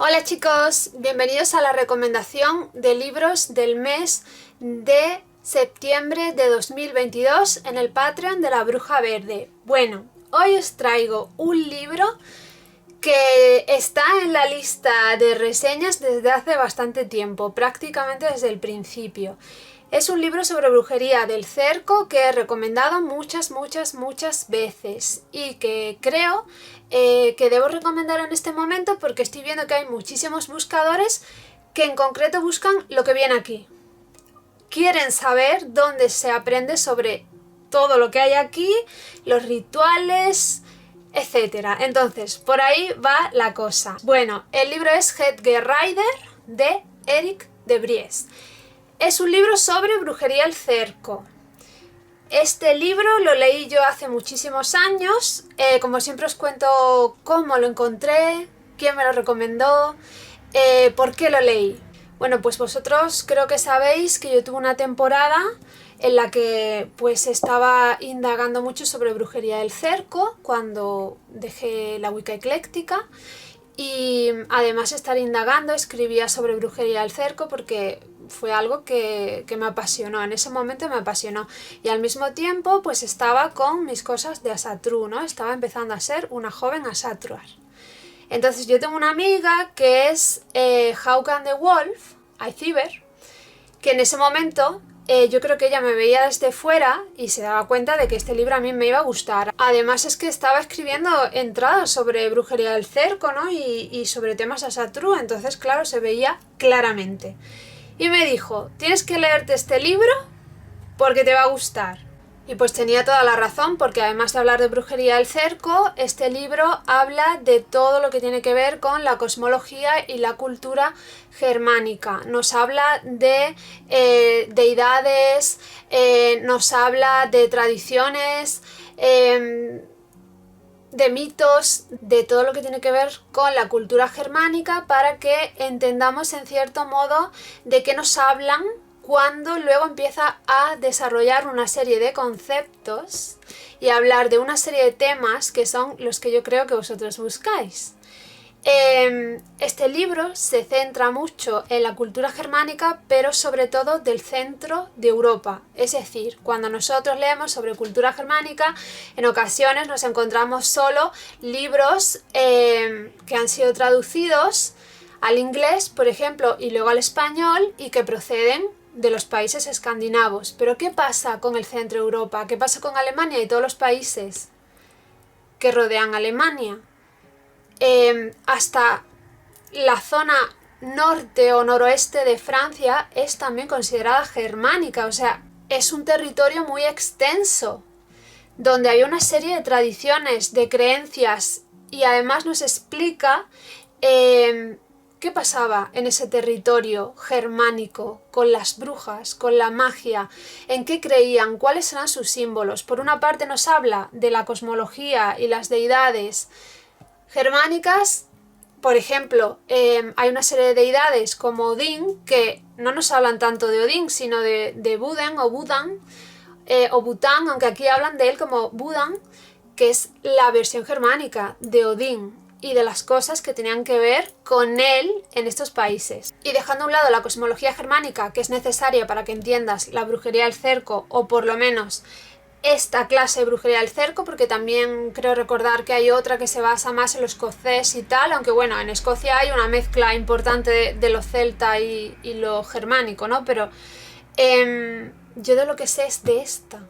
Hola chicos, bienvenidos a la recomendación de libros del mes de septiembre de 2022 en el Patreon de la Bruja Verde. Bueno, hoy os traigo un libro que está en la lista de reseñas desde hace bastante tiempo, prácticamente desde el principio. Es un libro sobre brujería del cerco que he recomendado muchas veces y que creo que debo recomendar en este momento porque estoy viendo que hay muchísimos buscadores que en concreto buscan lo que viene aquí. Quieren saber dónde se aprende sobre todo lo que hay aquí, los rituales, etcétera. Entonces, por ahí va la cosa. Bueno, el libro es Headgear-Rider de Eric de Bries. Es un libro sobre brujería al cerco. Este libro lo leí yo hace muchísimos años. Como siempre os cuento cómo lo encontré, quién me lo recomendó, por qué lo leí. Bueno, pues vosotros creo que sabéis que yo tuve una temporada en la que pues estaba indagando mucho sobre brujería del cerco cuando dejé la Wicca ecléctica. Y además de estar indagando, escribía sobre brujería del cerco porque fue algo que me apasionó, en ese momento me apasionó. Y al mismo tiempo pues estaba con mis cosas de Asatru, ¿no? Estaba empezando a ser una joven Asatruar. Entonces yo tengo una amiga que es Hawk and the Wolf, Aiciber, que en ese momento yo creo que ella me veía desde fuera y se daba cuenta de que este libro a mí me iba a gustar. Además es que estaba escribiendo entradas sobre brujería del cerco, ¿no? y sobre temas Asatru, entonces claro, se veía claramente. Y me dijo, tienes que leerte este libro porque te va a gustar. Y pues tenía toda la razón, porque además de hablar de brujería del cerco, este libro habla de todo lo que tiene que ver con la cosmología y la cultura germánica. Nos habla de deidades, nos habla de tradiciones, de mitos, de todo lo que tiene que ver con la cultura germánica para que entendamos en cierto modo de qué nos hablan cuando luego empieza a desarrollar una serie de conceptos y a hablar de una serie de temas que son los que yo creo que vosotros buscáis. Este libro se centra mucho en la cultura germánica, pero sobre todo del centro de Europa. Es decir, cuando nosotros leemos sobre cultura germánica, en ocasiones nos encontramos solo libros que han sido traducidos al inglés, por ejemplo, y luego al español, y que proceden de los países escandinavos. Pero ¿qué pasa con el centro de Europa? ¿Qué pasa con Alemania y todos los países que rodean a Alemania? Hasta la zona norte o noroeste de Francia es también considerada germánica, o sea, es un territorio muy extenso, donde hay una serie de tradiciones, de creencias, y además nos explica qué pasaba en ese territorio germánico con las brujas, con la magia, en qué creían, cuáles eran sus símbolos. Por una parte nos habla de la cosmología y las deidades germánicas. Por ejemplo, hay una serie de deidades como Odín que no nos hablan tanto de Odín, sino de Buden o Budan o Bután, aunque aquí hablan de él como Budan, que es la versión germánica de Odín y de las cosas que tenían que ver con él en estos países. Y dejando a un lado la cosmología germánica, que es necesaria para que entiendas la brujería del cerco, o por lo menos esta clase de brujería del cerco, porque también creo recordar que hay otra que se basa más en lo escocés y tal, aunque bueno, en Escocia hay una mezcla importante de lo celta y lo germánico, ¿no? Pero yo de lo que sé es de esta,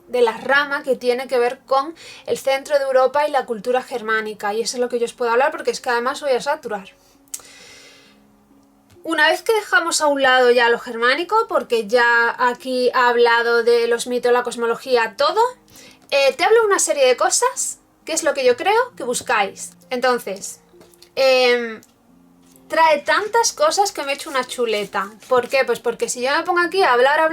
de la rama que tiene que ver con el centro de Europa y la cultura germánica, y eso es lo que yo os puedo hablar porque es que además voy a saturar. Una vez que dejamos a un lado ya lo germánico, porque ya aquí ha hablado de los mitos, la cosmología, todo, te hablo de una serie de cosas, que es lo que yo creo que buscáis. Entonces, trae tantas cosas que me he hecho una chuleta. ¿Por qué? Pues porque si yo me pongo aquí a hablar,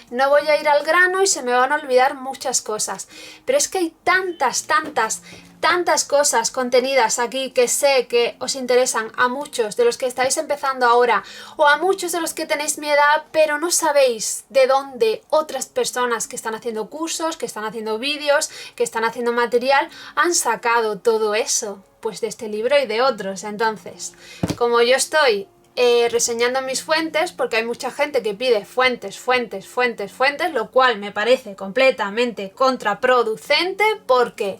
no voy a ir al grano y se me van a olvidar muchas cosas. Pero es que hay tantas tantas cosas contenidas aquí que sé que os interesan a muchos de los que estáis empezando ahora o a muchos de los que tenéis mi edad pero no sabéis de dónde otras personas que están haciendo cursos, que están haciendo vídeos, que están haciendo material han sacado todo eso, pues de este libro y de otros. Entonces, como yo estoy reseñando mis fuentes, porque hay mucha gente que pide fuentes, lo cual me parece completamente contraproducente porque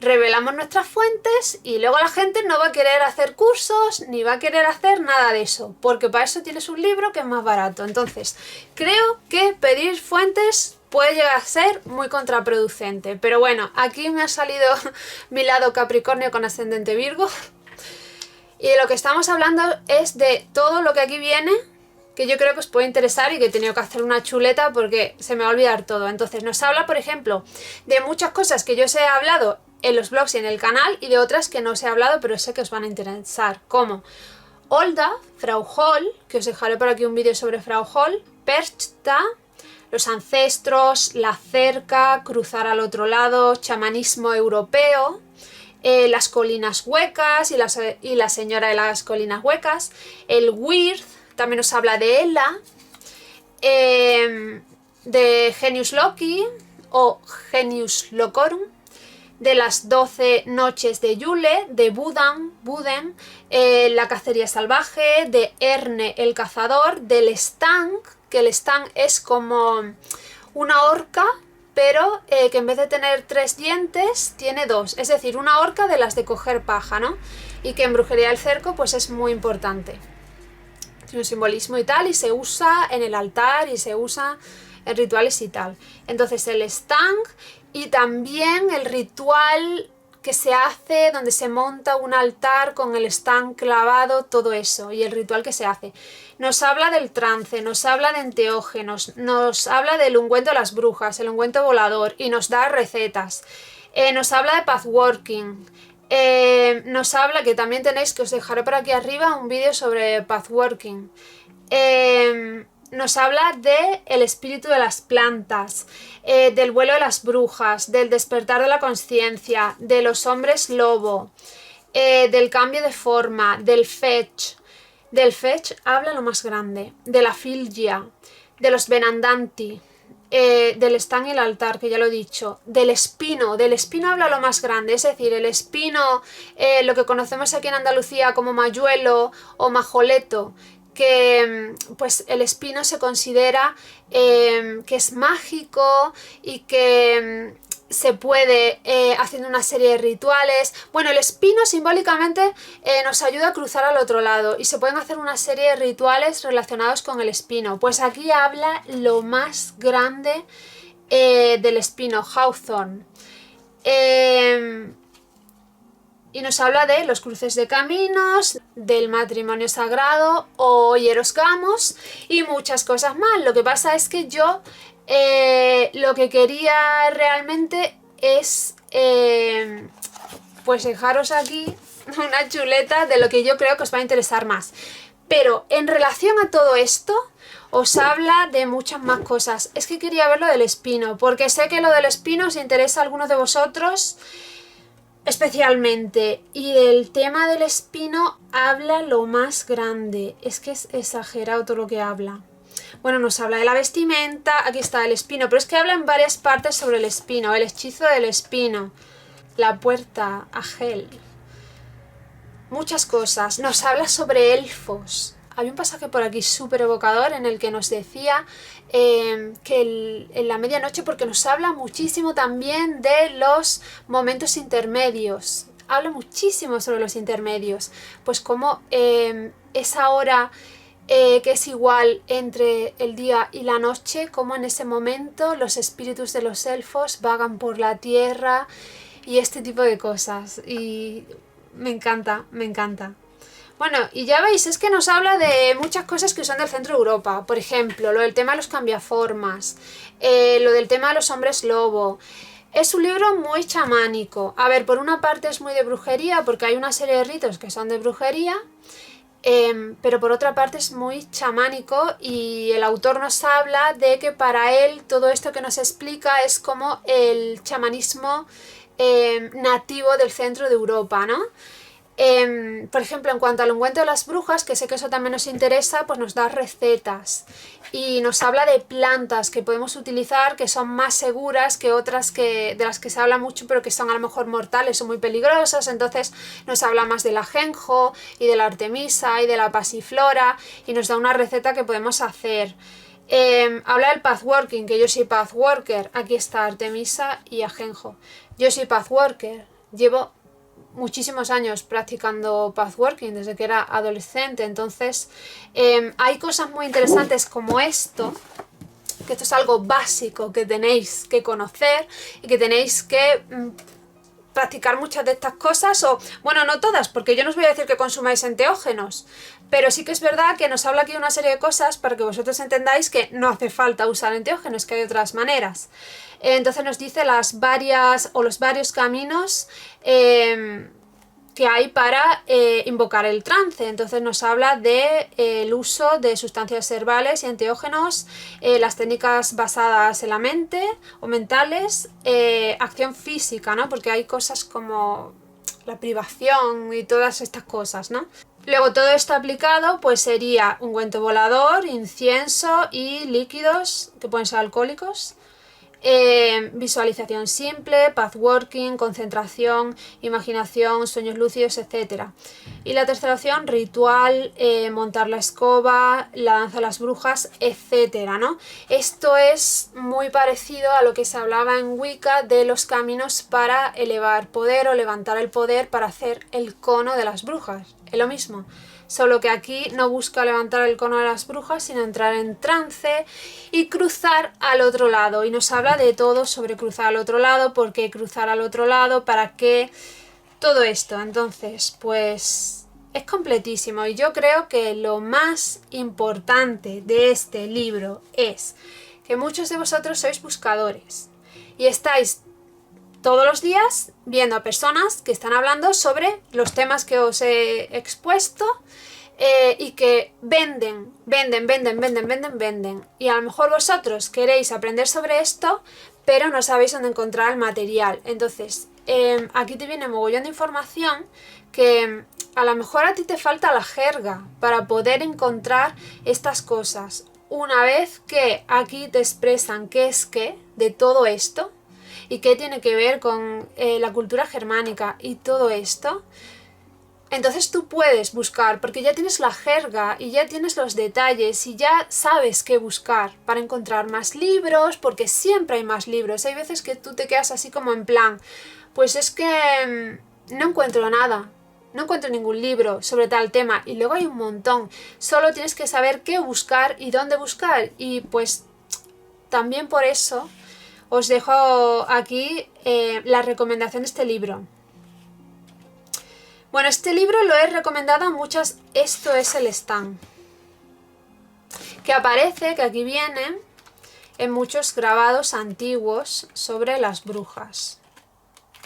revelamos nuestras fuentes y luego la gente no va a querer hacer cursos ni va a querer hacer nada de eso, porque para eso tienes un libro que es más barato. Entonces, creo que pedir fuentes puede llegar a ser muy contraproducente. Pero bueno, aquí me ha salido mi lado Capricornio con ascendente Virgo. Y de lo que estamos hablando es de todo lo que aquí viene, que yo creo que os puede interesar y que he tenido que hacer una chuleta porque se me va a olvidar todo. Entonces nos habla, por ejemplo, de muchas cosas que yo os he hablado en los blogs y en el canal y de otras que no os he hablado pero sé que os van a interesar, como Olda, Frau Hall, que os dejaré por aquí un vídeo sobre Frau Hall, Perchta, los ancestros, la cerca, cruzar al otro lado, chamanismo europeo, las colinas huecas y la señora de las colinas huecas, el Wirth, también nos habla de Ella, de Genius Loci o Genius Locorum, de las 12 noches de Yule, de Buden, la cacería salvaje, de Erne el cazador, del Stang, que el Stang es como una orca, pero que en vez de tener 3 dientes, tiene 2, es decir, una orca de las de coger paja, ¿no? Y que en brujería del cerco pues es muy importante. Tiene un simbolismo y tal, y se usa en el altar y se usa en rituales y tal. Entonces el Stang y también el ritual que se hace donde se monta un altar con el Stang clavado, todo eso, y el ritual que se hace. Nos habla del trance, nos habla de enteógenos, nos habla del ungüento de las brujas, el ungüento volador, y nos da recetas. Nos habla de pathworking. Nos habla, que también tenéis, que os dejaré por aquí arriba un vídeo sobre pathworking. Nos habla de el espíritu de las plantas, del vuelo de las brujas, del despertar de la conciencia, de los hombres lobo, del cambio de forma, del fetch. Del fetch habla lo más grande, de la filgia, de los benandanti, del Stang y el altar, que ya lo he dicho, del espino habla lo más grande, es decir, el espino, lo que conocemos aquí en Andalucía como mayuelo o majoleto, que pues el espino se considera que es mágico y que se puede haciendo una serie de rituales. Bueno, el espino simbólicamente nos ayuda a cruzar al otro lado y se pueden hacer una serie de rituales relacionados con el espino. Pues aquí habla lo más grande del espino, Hawthorne. Y nos habla de los cruces de caminos, del matrimonio sagrado o hieros gamos y muchas cosas más. Lo que pasa es que yo lo que quería realmente es pues dejaros aquí una chuleta de lo que yo creo que os va a interesar más. Pero en relación a todo esto os habla de muchas más cosas. Es que quería ver lo del espino, porque sé que lo del espino os interesa a algunos de vosotros especialmente, y el tema del espino habla lo más grande, es que es exagerado todo lo que habla. Bueno, nos habla de la vestimenta, aquí está el espino, pero es que habla en varias partes sobre el espino, el hechizo del espino, la puerta a Hel, muchas cosas. Nos habla sobre elfos. Hay un pasaje por aquí súper evocador en el que nos decía que en la medianoche, porque nos habla muchísimo también de los momentos intermedios. Habla muchísimo sobre los intermedios. Pues como esa hora que es igual entre el día y la noche, como en ese momento los espíritus de los elfos vagan por la tierra y este tipo de cosas. Y me encanta, me encanta. Bueno, y ya veis, es que nos habla de muchas cosas que son del centro de Europa. Por ejemplo, lo del tema de los cambiaformas, lo del tema de los hombres lobo. Es un libro muy chamánico. A ver, por una parte es muy de brujería, porque hay una serie de ritos que son de brujería, pero por otra parte es muy chamánico y el autor nos habla de que para él todo esto que nos explica es como el chamanismo nativo del centro de Europa, ¿no? Por ejemplo, en cuanto al ungüento de las brujas, que sé que eso también nos interesa, pues nos da recetas y nos habla de plantas que podemos utilizar que son más seguras que otras de las que se habla mucho pero que son a lo mejor mortales o muy peligrosas. Entonces nos habla más del ajenjo y de la artemisa y de la pasiflora y nos da una receta que podemos hacer. Habla del pathworking, que yo soy pathworker. Aquí está artemisa y ajenjo. Yo soy pathworker, llevo muchísimos años practicando pathworking desde que era adolescente, entonces hay cosas muy interesantes como esto, que esto es algo básico que tenéis que conocer y que tenéis que practicar muchas de estas cosas, o bueno, no todas, porque yo no os voy a decir que consumáis enteógenos, pero sí que es verdad que nos habla aquí una serie de cosas para que vosotros entendáis que no hace falta usar enteógenos, que hay otras maneras. Entonces nos dice las varias o los varios caminos que hay para invocar el trance. Entonces nos habla de el uso de sustancias herbales y enteógenos, las técnicas basadas en la mente o mentales, acción física, ¿no? Porque hay cosas como la privación y todas estas cosas, ¿no? Luego todo esto aplicado pues sería ungüento volador, incienso y líquidos que pueden ser alcohólicos. Visualización simple, pathworking, concentración, imaginación, sueños lúcidos, etc. Y la tercera opción, ritual, montar la escoba, la danza de las brujas, etc., ¿no? Esto es muy parecido a lo que se hablaba en Wicca de los caminos para elevar poder o levantar el poder para hacer el cono de las brujas. Es lo mismo. Solo que aquí no busca levantar el cono de las brujas, sino entrar en trance y cruzar al otro lado. Y nos habla de todo sobre cruzar al otro lado, por qué cruzar al otro lado, para qué, todo esto. Entonces, pues es completísimo. Y yo creo que lo más importante de este libro es que muchos de vosotros sois buscadores y estáis todos los días viendo a personas que están hablando sobre los temas que os he expuesto y que venden. Y a lo mejor vosotros queréis aprender sobre esto, pero no sabéis dónde encontrar el material. Entonces, aquí te viene mogollón de información que a lo mejor a ti te falta la jerga para poder encontrar estas cosas. Una vez que aquí te expresan qué es qué de todo esto, y qué tiene que ver con la cultura germánica y todo esto, entonces tú puedes buscar, porque ya tienes la jerga y ya tienes los detalles y ya sabes qué buscar para encontrar más libros, porque siempre hay más libros. Hay veces que tú te quedas así como en plan, pues es que no encuentro nada, no encuentro ningún libro sobre tal tema, y luego hay un montón. Solo tienes que saber qué buscar y dónde buscar, y pues también por eso os dejo aquí la recomendación de este libro. Bueno, este libro lo he recomendado a muchas. Esto es el stand, que aparece, que aquí viene, en muchos grabados antiguos sobre las brujas.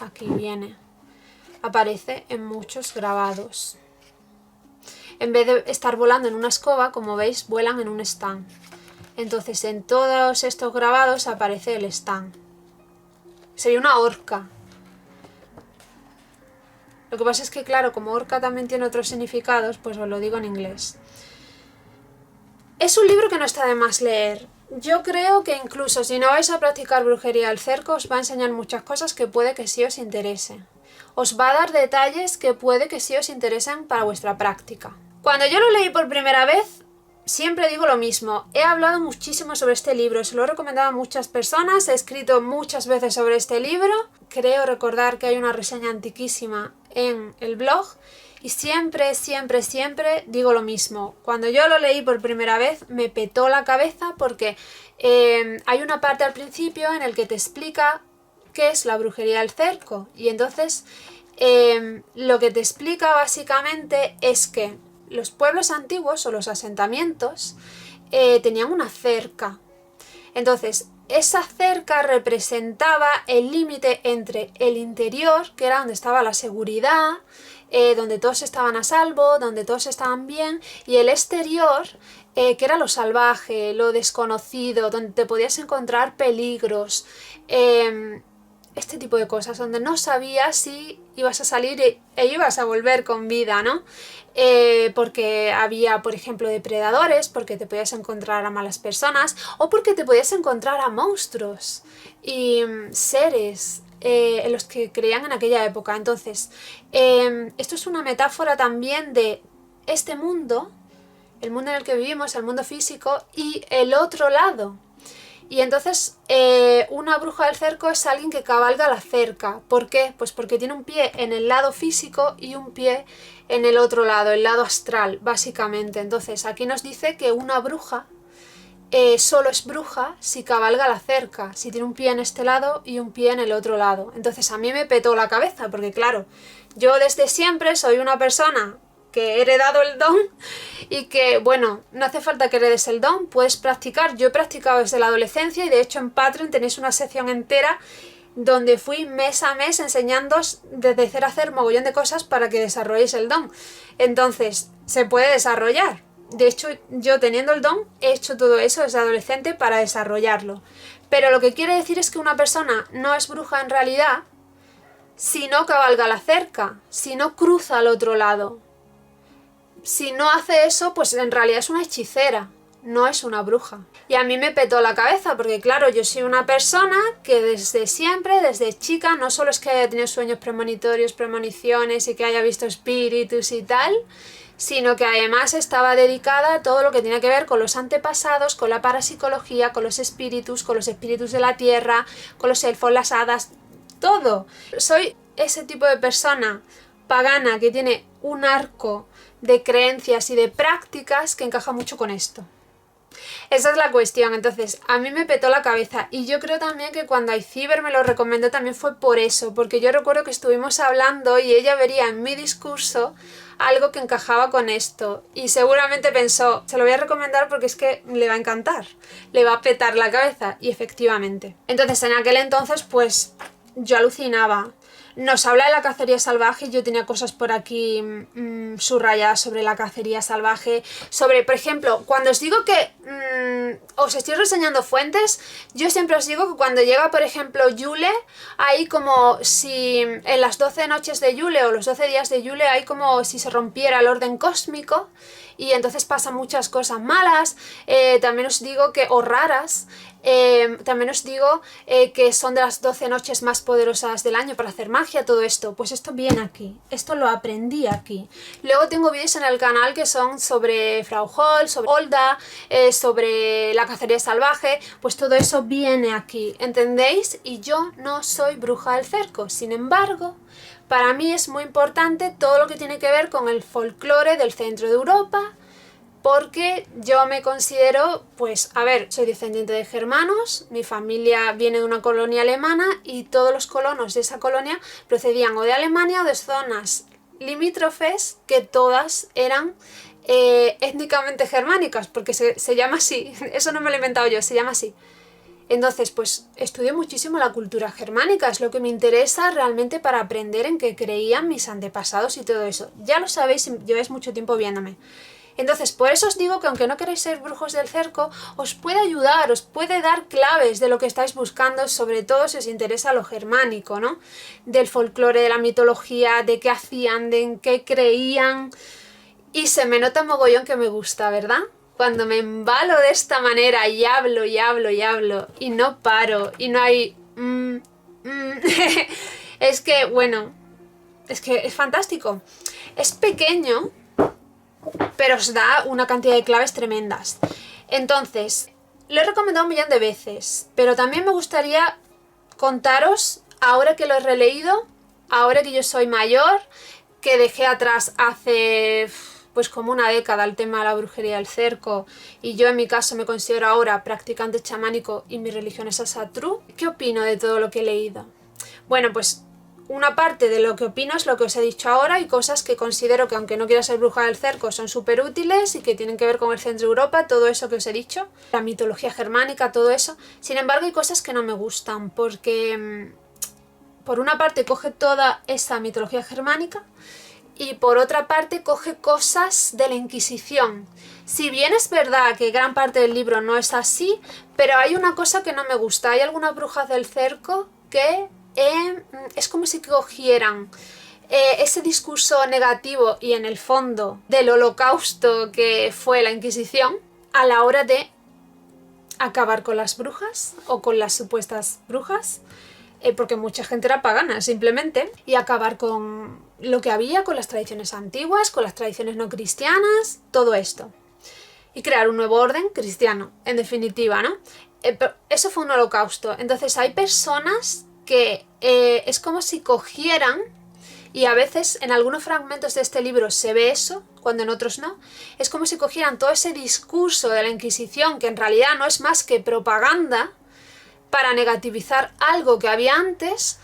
Aquí viene, aparece en muchos grabados. En vez de estar volando en una escoba, como veis, vuelan en un stand. Entonces en todos estos grabados aparece el stand. Sería una orca. Lo que pasa es que, claro, como orca también tiene otros significados, pues os lo digo en inglés. Es un libro que no está de más leer. Yo creo que incluso si no vais a practicar brujería al cerco, os va a enseñar muchas cosas que puede que sí os interese. Os va a dar detalles que puede que sí os interesen para vuestra práctica. Cuando yo lo leí por primera vez, siempre digo lo mismo, he hablado muchísimo sobre este libro, se lo he recomendado a muchas personas, he escrito muchas veces sobre este libro, creo recordar que hay una reseña antiquísima en el blog, y siempre digo lo mismo. Cuando yo lo leí por primera vez me petó la cabeza porque hay una parte al principio en el que te explica qué es la brujería del cerco, y entonces lo que te explica básicamente es que los pueblos antiguos o los asentamientos tenían una cerca. Entonces, esa cerca representaba el límite entre el interior, que era donde estaba la seguridad, donde todos estaban a salvo, donde todos estaban bien, y el exterior, que era lo salvaje, lo desconocido, donde te podías encontrar peligros. este tipo de cosas, donde no sabías si ibas a salir e ibas a volver con vida, ¿no? Porque había, por ejemplo, depredadores, porque te podías encontrar a malas personas, o porque te podías encontrar a monstruos y seres en los que creían en aquella época. Entonces, esto es una metáfora también de este mundo, el mundo en el que vivimos, el mundo físico, y el otro lado. Y entonces una bruja del cerco es alguien que cabalga la cerca. ¿Por qué? Pues porque tiene un pie en el lado físico y un pie en el otro lado, el lado astral, básicamente. Entonces aquí nos dice que una bruja solo es bruja si cabalga la cerca, si tiene un pie en este lado y un pie en el otro lado. Entonces a mí me petó la cabeza, porque claro, yo desde siempre soy una persona que he heredado el don y que, bueno, no hace falta que heredes el don, puedes practicar. Yo he practicado desde la adolescencia y de hecho en Patreon tenéis una sección entera donde fui mes a mes enseñándoos desde cero a hacer mogollón de cosas para que desarrolléis el don. Entonces, se puede desarrollar. De hecho, yo teniendo el don he hecho todo eso desde adolescente para desarrollarlo. Pero lo que quiere decir es que una persona no es bruja en realidad si no cabalga la cerca, si no cruza al otro lado. Si no hace eso, pues en realidad es una hechicera, no es una bruja. Y a mí me petó la cabeza, porque claro, yo soy una persona que desde siempre, desde chica, no solo es que haya tenido sueños premonitorios, premoniciones y que haya visto espíritus y tal, sino que además estaba dedicada a todo lo que tiene que ver con los antepasados, con la parapsicología, con los espíritus de la tierra, con los elfos, las hadas, todo. Soy ese tipo de persona pagana que tiene un arco de creencias y de prácticas que encaja mucho con esto. Esa es la cuestión. Entonces a mí me petó la cabeza y yo creo también que cuando Aiciber me lo recomendó también fue por eso, porque yo recuerdo que estuvimos hablando y ella vería en mi discurso algo que encajaba con esto y seguramente pensó, se lo voy a recomendar porque es que le va a encantar, le va a petar la cabeza, y efectivamente. Entonces en aquel entonces pues yo alucinaba. Nos habla de la cacería salvaje y yo tenía cosas por aquí subrayadas sobre la cacería salvaje. Sobre, por ejemplo, cuando os digo que os estoy reseñando fuentes, yo siempre os digo que cuando llega, por ejemplo, Yule, hay como si en las 12 noches de Yule o los 12 días de Yule hay como si se rompiera el orden cósmico y entonces pasan muchas cosas malas. También os digo que, o raras, también os digo que son de las 12 noches más poderosas del año para hacer magia, todo esto. Pues esto viene aquí, esto lo aprendí aquí. Luego tengo vídeos en el canal que son sobre Frau Hall, sobre Olda, sobre la cacería salvaje, pues todo eso viene aquí, ¿entendéis? Y yo no soy bruja del cerco, sin embargo, para mí es muy importante todo lo que tiene que ver con el folclore del centro de Europa, porque yo me considero, pues, a ver, soy descendiente de germanos, mi familia viene de una colonia alemana y todos los colonos de esa colonia procedían o de Alemania o de zonas limítrofes que todas eran étnicamente germánicas, porque se llama así, eso no me lo he inventado yo, se llama así. Entonces, pues estudio muchísimo la cultura germánica, es lo que me interesa realmente para aprender en qué creían mis antepasados y todo eso. Ya lo sabéis, lleváis mucho tiempo viéndome. Entonces, por eso os digo que aunque no queréis ser brujos del cerco, os puede ayudar, os puede dar claves de lo que estáis buscando, sobre todo si os interesa lo germánico, ¿no? Del folclore, de la mitología, de qué hacían, de en qué creían. Y se me nota mogollón que me gusta, ¿verdad? Cuando me embalo de esta manera y hablo y hablo y hablo y no paro y no hay... es que, bueno, es que es fantástico. Es pequeño, pero os da una cantidad de claves tremendas. Entonces, lo he recomendado un millón de veces, pero también me gustaría contaros, ahora que lo he releído, ahora que yo soy mayor, que dejé atrás hace pues como una década el tema de la brujería del cerco, y yo en mi caso me considero ahora practicante chamánico y mi religión es Asatru. ¿Qué opino de todo lo que he leído? Bueno, pues una parte de lo que opino es lo que os he dicho ahora, y cosas que considero que, aunque no quiera ser bruja del cerco, son súper útiles y que tienen que ver con el centro de Europa, todo eso que os he dicho, la mitología germánica, todo eso. Sin embargo, hay cosas que no me gustan, porque por una parte coge toda esa mitología germánica y por otra parte coge cosas de la Inquisición. Si bien es verdad que gran parte del libro no es así, pero hay una cosa que no me gusta. Hay algunas brujas del cerco que es como si cogieran ese discurso negativo y en el fondo del holocausto que fue la Inquisición a la hora de acabar con las brujas o con las supuestas brujas, porque mucha gente era pagana simplemente, y acabar con lo que había, con las tradiciones antiguas, con las tradiciones no cristianas, todo esto. Y crear un nuevo orden cristiano, en definitiva, ¿no? Eso fue un holocausto. Entonces hay personas que es como si cogieran, y a veces en algunos fragmentos de este libro se ve eso, cuando en otros no, es como si cogieran todo ese discurso de la Inquisición, que en realidad no es más que propaganda, para negativizar algo que había antes,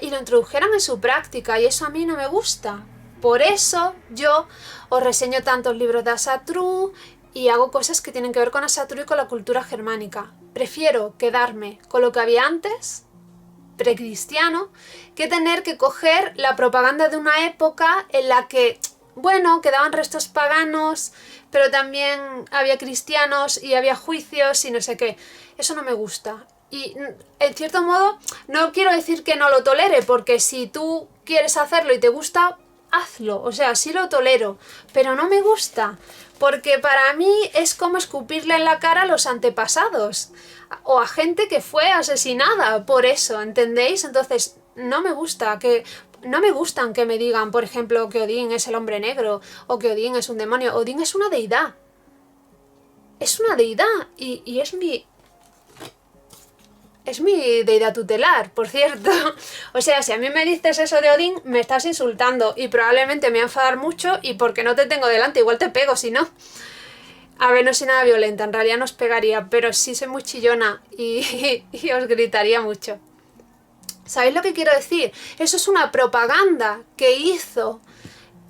y lo introdujeran en su práctica, y eso a mí no me gusta. Por eso yo os reseño tantos libros de Asatru y hago cosas que tienen que ver con Asatru y con la cultura germánica. Prefiero quedarme con lo que había antes, precristiano, que tener que coger la propaganda de una época en la que, bueno, quedaban restos paganos, pero también había cristianos y había juicios y no sé qué. Eso no me gusta. Y en cierto modo no quiero decir que no lo tolere, porque si tú quieres hacerlo y te gusta, hazlo. O sea, sí lo tolero, pero no me gusta, porque para mí es como escupirle en la cara a los antepasados o a gente que fue asesinada por eso, ¿entendéis? Entonces no me gustan que me digan, por ejemplo, que Odín es el hombre negro o que Odín es un demonio. Odín es una deidad. Es una deidad y es mi deidad tutelar, por cierto. O sea, si a mí me dices eso de Odín, me estás insultando y probablemente me voy a enfadar mucho, y porque no te tengo delante, igual te pego si no. A ver, no soy nada violenta, en realidad no os pegaría, pero sí soy muy chillona y os gritaría mucho. ¿Sabéis lo que quiero decir? Eso es una propaganda que hizo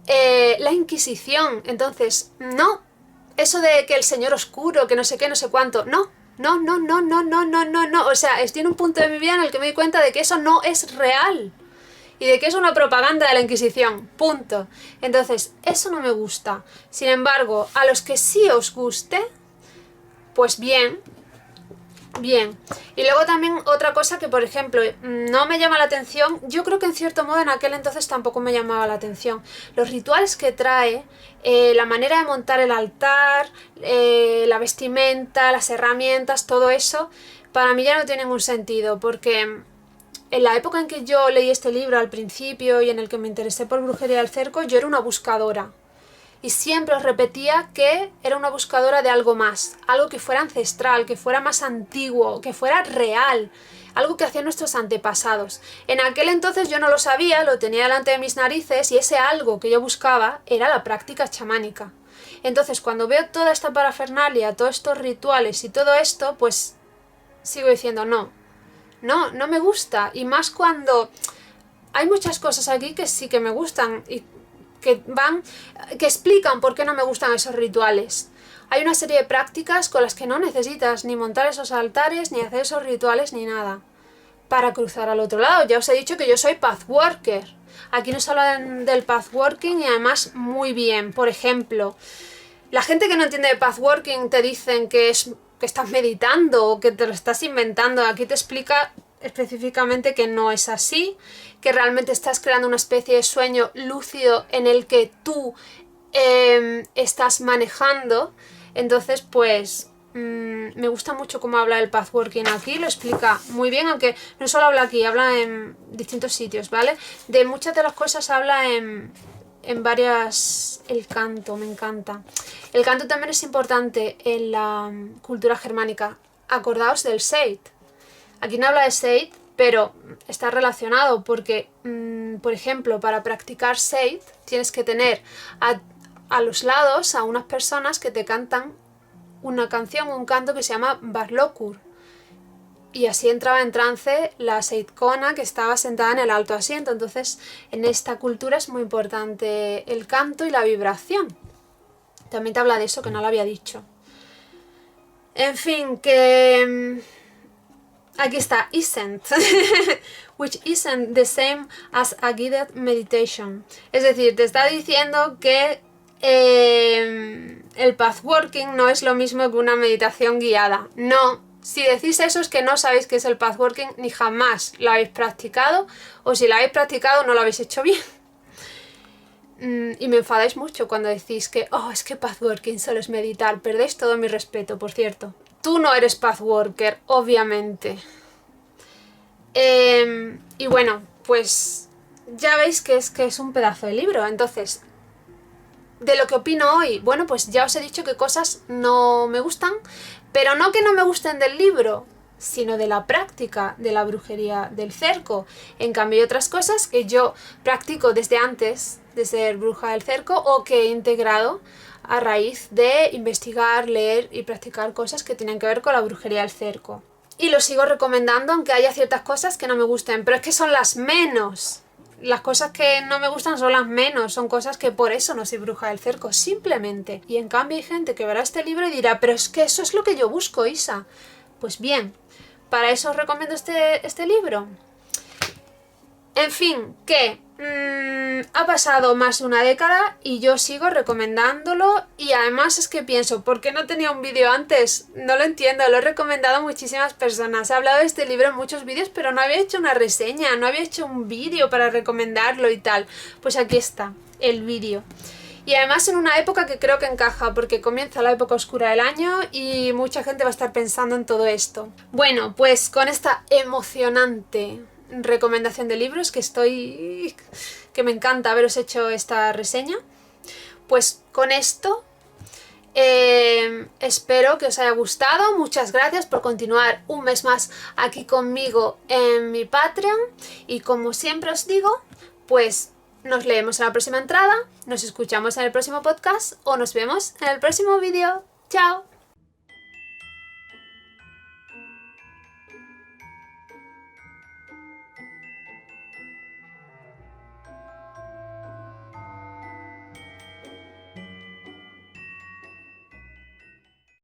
la Inquisición. Entonces, no, eso de que el señor oscuro, que no sé qué, no sé cuánto, no. No. O sea, estoy en un punto de mi vida en el que me doy cuenta de que eso no es real. Y de que es una propaganda de la Inquisición. Punto. Entonces, eso no me gusta. Sin embargo, a los que sí os guste, pues bien. Bien. Y luego también otra cosa que, por ejemplo, no me llama la atención, yo creo que en cierto modo en aquel entonces tampoco me llamaba la atención. Los rituales que trae, la manera de montar el altar, la vestimenta, las herramientas, todo eso, para mí ya no tiene ningún sentido, porque en la época en que yo leí este libro al principio y en el que me interesé por Brujería del Cerco, yo era una buscadora. Y siempre os repetía que era una buscadora de algo más, algo que fuera ancestral, que fuera más antiguo, que fuera real, algo que hacían nuestros antepasados. En aquel entonces yo no lo sabía, lo tenía delante de mis narices, y ese algo que yo buscaba era la práctica chamánica. Entonces, cuando veo toda esta parafernalia, todos estos rituales y todo esto, pues sigo diciendo no me gusta. Y más cuando hay muchas cosas aquí que sí que me gustan y que explican por qué no me gustan esos rituales. Hay una serie de prácticas con las que no necesitas ni montar esos altares, ni hacer esos rituales, ni nada, para cruzar al otro lado. Ya os he dicho que yo soy pathworker. Aquí nos hablan del pathworking y además muy bien. Por ejemplo, la gente que no entiende de pathworking te dicen que estás meditando o que te lo estás inventando. Aquí te explica específicamente que no es así, que realmente estás creando una especie de sueño lúcido en el que tú estás manejando. Entonces, pues me gusta mucho cómo habla el pathworking aquí, lo explica muy bien, aunque no solo habla aquí, habla en distintos sitios, ¿vale? De muchas de las cosas habla en varias. El canto, me encanta. El canto también es importante en la cultura germánica. Acordaos del Seid. Aquí no habla de Seid, pero está relacionado porque, por ejemplo, para practicar Seid tienes que tener a los lados a unas personas que te cantan una canción, un canto que se llama Barlokur. Y así entraba en trance la Seidkona, que estaba sentada en el alto asiento. Entonces, en esta cultura es muy importante el canto y la vibración. También te habla de eso, que no lo había dicho. En fin, que aquí está, isn't, which isn't the same as a guided meditation. Es decir, te está diciendo que el pathworking no es lo mismo que una meditación guiada. No, Si decís eso es que no sabéis qué es el pathworking ni jamás lo habéis practicado, o si lo habéis practicado no lo habéis hecho bien. Y me enfadáis mucho cuando decís que, es que pathworking solo es meditar. Perdéis todo mi respeto, por cierto. Tú no eres pathworker, obviamente. Y bueno, pues ya veis que es un pedazo de libro. Entonces, de lo que opino hoy, bueno, pues ya os he dicho que cosas no me gustan, pero no que no me gusten del libro, sino de la práctica de la brujería del cerco. En cambio hay otras cosas que yo practico desde antes de ser bruja del cerco o que he integrado a raíz de investigar, leer y practicar cosas que tienen que ver con la brujería del cerco. Y lo sigo recomendando aunque haya ciertas cosas que no me gusten, pero es que son las menos. Las cosas que no me gustan son las menos, son cosas que por eso no soy bruja del cerco, simplemente. Y en cambio hay gente que verá este libro y dirá, pero es que eso es lo que yo busco, Isa. Pues bien, para eso os recomiendo este libro. En fin, que ha pasado más de una década y yo sigo recomendándolo y además es que pienso, ¿por qué no tenía un vídeo antes? No lo entiendo, lo he recomendado a muchísimas personas. He hablado de este libro en muchos vídeos, pero no había hecho una reseña, no había hecho un vídeo para recomendarlo y tal. Pues aquí está, el vídeo. Y además en una época que creo que encaja, porque comienza la época oscura del año y mucha gente va a estar pensando en todo esto. Bueno, pues con esta emocionante recomendación de libros que me encanta haberos hecho esta reseña, pues con esto espero que os haya gustado. Muchas gracias por continuar un mes más aquí conmigo en mi Patreon y como siempre os digo, pues nos leemos en la próxima entrada, nos escuchamos en el próximo podcast o nos vemos en el próximo vídeo. ¡Chao!